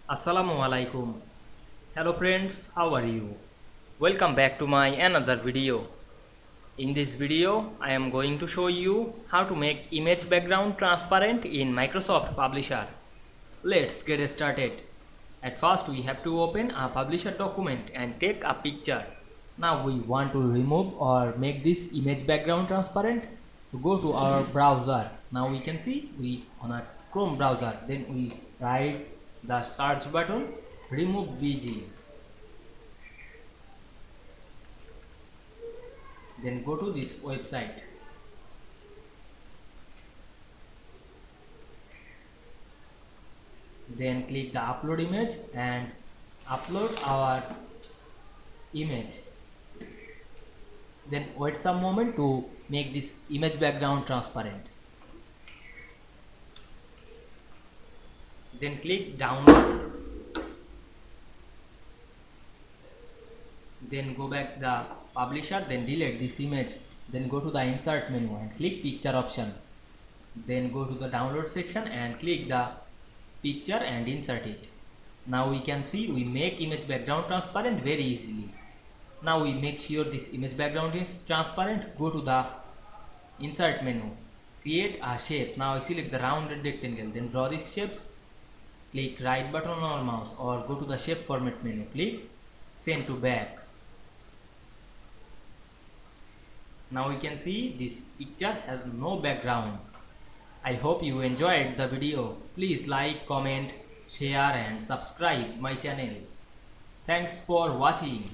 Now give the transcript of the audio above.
Assalamu Walaikum. Hello friends, how are you? Welcome back to my another video. In this video, I am going to show you how to make image background transparent in Microsoft Publisher. Let's get started. At first, we have to open a Publisher document and take a picture. Now we want to remove or make this image background transparent. To go to our browser. Now we can see we on a Chrome browser. Then we write the search button, remove BG. Then go to this website. Then click the upload image and upload our image. Then wait some moment to make this image background transparent. Then click download. Then go back the publisher, then delete this image. Then go to the insert menu and click picture option. Then go to the download section and click the picture and insert it. Now we can see we make image background transparent very easily. Now we make sure this image background is transparent. Go to the insert menu, create a shape. Now I select the rounded rectangle, then draw these shapes. Click right button on our mouse or go to the shape format menu, click send to back. Now we can see this picture has no background. I hope you enjoyed the video. Please like, comment, share and subscribe my channel. Thanks for watching.